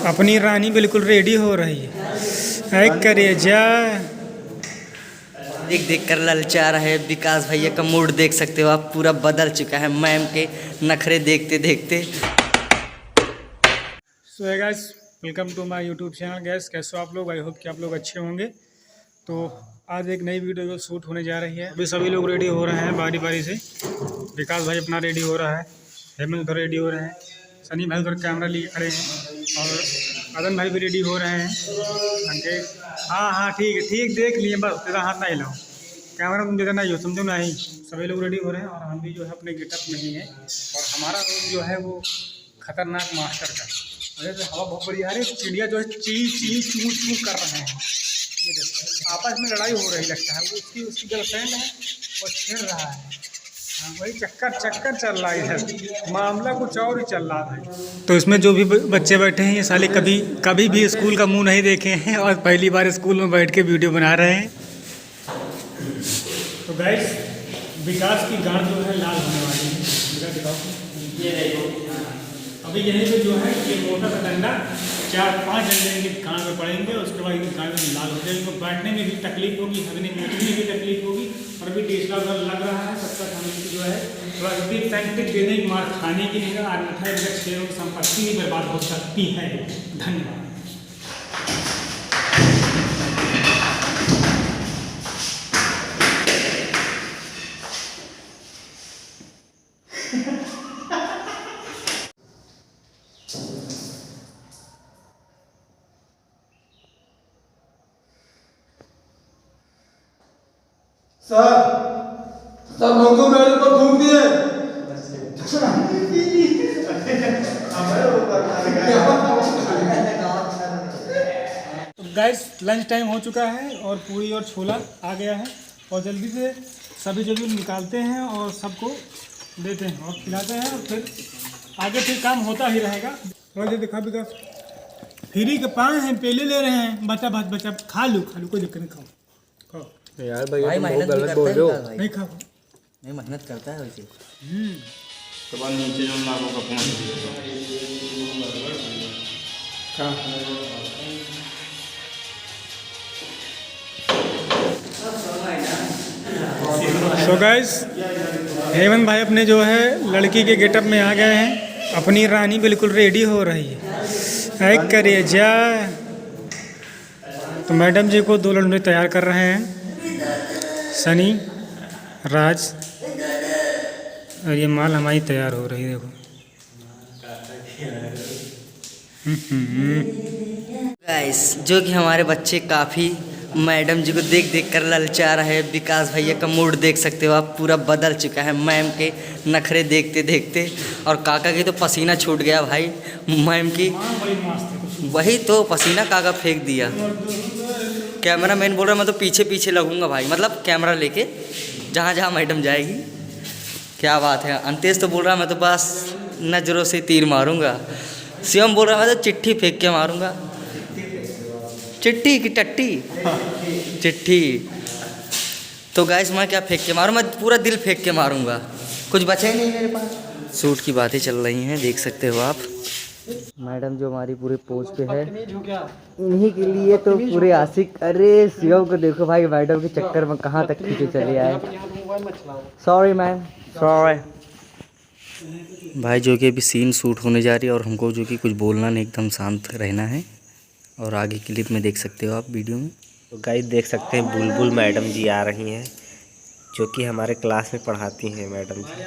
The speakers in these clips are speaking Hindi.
अपनी रानी बिल्कुल रेडी हो रही है। करे जा देख देख कर ललचा रहे विकास भैया का मूड देख सकते हो आप, पूरा बदल चुका है मैम के नखरे देखते देखते। So guys, welcome to my YouTube channel. Guys कैसे हो आप लोग? आई होप कि आप लोग अच्छे होंगे। तो आज एक नई वीडियो शूट होने जा रही है। अभी सभी लोग रेडी हो रहे हैं बारी बारी से। विकास भाई अपना रेडी हो रहा है, हेमंत उधर रेडी हो रहे हैं, सनी भाई उधर कैमरा लिए खड़े हैं और अदन भाई भी रेडी हो रहे हैं। हाँ ठीक देख लिए, बस तेरा हाथ ना हिलाओ, कैमरा तुम देना नहीं हो, समझो नहीं। सभी लोग रेडी हो रहे हैं और हम भी जो है अपने गेटअप में ही हैं। और हमारा रोल जो है वो खतरनाक मास्टर का। अरे तो हवा बहुत बढ़िया है, चिड़िया जो है ची चू चू कर रहे हैं। ये देखो आपस में लड़ाई हो रही लगता है, उसकी गर्लफ्रेंड है और छेड़ रहा है। हाँ, वही चक्कर चल रहा है इधर, मामला कुछ और ही चल रहा है। तो इसमें जो भी बच्चे बैठे हैं ये साले कभी भी स्कूल का मुंह नहीं देखे हैं और पहली बार स्कूल में बैठ के वीडियो बना रहे हैं। तो गाइस, विकास की गांड जो है लाल होने वाली है। दिखाओ, ये देखो अभी यहीं पे जो है ये मोटा सा डंडा 4-5 डंडे इनके कान में पड़ेंगे, उसके बाद इनके कान में लाल हो जाएगी। इनको बैठने में भी तकलीफ होगी, हगने मूठने में भी तकलीफ होगी। और अभी टेस्ला उधर लग रहा है, तब तक हम इनकी जो है थोड़ा सेंटिक देने की, मार खाने की नहीं, आज मिठाई वगैरह शेरों की संपत्ति भी बर्बाद हो सकती है। धन्यवाद। सर लोगों मेरे को थूक दिए। तो गाइस, लंच टाइम हो चुका है और पूरी और छोला आ गया है और जल्दी से सभी जो भी निकालते हैं और सबको देते हैं और खिलाते हैं और फिर आगे फिर काम होता ही रहेगा। और ये दिखा विकास, फ्री के पान हैं, पेले ले रहे हैं। बच्चा खा लो कोई दिक्कत नहीं, खाओ यार भैया भाई मेहनत गलत बोल रहे हो। नहीं खाओ, नहीं मेहनत करता है वैसे। तो बाद नीचे जो नाकों का पहुँच सो गाइस, हेमंत भाई अपने जो है लड़की के गेटअप में आ गए हैं। अपनी रानी बिल्कुल रेडी हो रही है। करे जा। तो मैडम जी को 2 लड़के तैयार कर रहे हैं, सनी, राज, और ये माल हमारी तैयार हो रही है। देखो गाइस, जो कि हमारे बच्चे काफ़ी मैडम जी को देख देख कर ललचा रहे। विकास भैया का मूड देख सकते हो आप, पूरा बदल चुका है मैम के नखरे देखते देखते। और काका की तो पसीना छूट गया भाई, मैम की वही तो पसीना काका फेंक दिया। कैमरा मैन बोल रहा मैं तो पीछे लगूंगा भाई, मतलब कैमरा लेके जहाँ जहाँ मैडम जाएगी। क्या बात है। अंतेश तो बोल रहा मैं तो बस नज़रों से तीर मारूंगा। शिवम बोल रहा मैं तो चिट्ठी फेंक के मारूंगा। चिट्ठी की टट्टी चिट्ठी। तो गाइस, मैं क्या फेंक के मारूँ? मैं पूरा दिल फेंक के मारूंगा, कुछ बचा ही नहीं मेरे पास। सूट की बातें चल रही हैं, देख सकते हो आप। मैडम जो हमारी पूरे पोज पे है, इन्हीं के लिए तो पूरे आशिक। अरे शिवम को देखो भाई, मैडम के चक्कर में कहाँ तक खींचे चले आए। सॉरी मैम, सॉरी भाई। जो कि अभी सीन शूट होने जा रही है और हमको जो कि कुछ बोलना नहीं, एकदम शांत रहना है। और आगे क्लिप में देख सकते हो आप वीडियो में। तो गाइस देख सकते हैं बुलबुल मैडम जी आ रही हैं, जो कि हमारे क्लास में पढ़ाती हैं मैडम जी।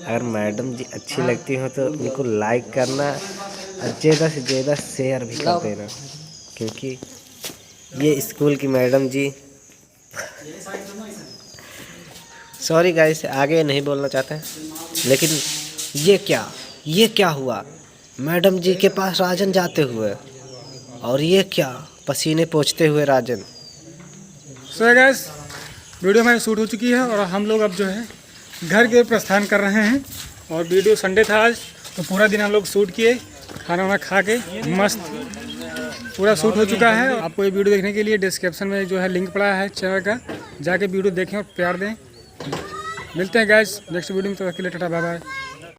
अगर मैडम जी अच्छी लगती हो तो उनको लाइक करना और ज़्यादा से ज़्यादा शेयर भी कर देना, क्योंकि ये स्कूल की मैडम जी। सॉरी गाइस, आगे नहीं बोलना चाहते हैं, लेकिन ये क्या हुआ? मैडम जी के पास राजन जाते हुए, और ये क्या पसीने पोंछते हुए राजन। सो गाइस, वीडियो हमारी शूट हो चुकी है और हम लोग अब जो है घर के प्रस्थान कर रहे हैं। और वीडियो संडे था आज, तो पूरा दिन हम लोग शूट किए, खाना वाना खा के मस्त पूरा शूट हो चुका है। आपको ये वीडियो देखने के लिए डिस्क्रिप्शन में जो है लिंक पड़ा है चैनल का, जाके वीडियो देखें और प्यार दें। मिलते हैं गाइस नेक्स्ट वीडियो में, तो टाटा बाय बाय।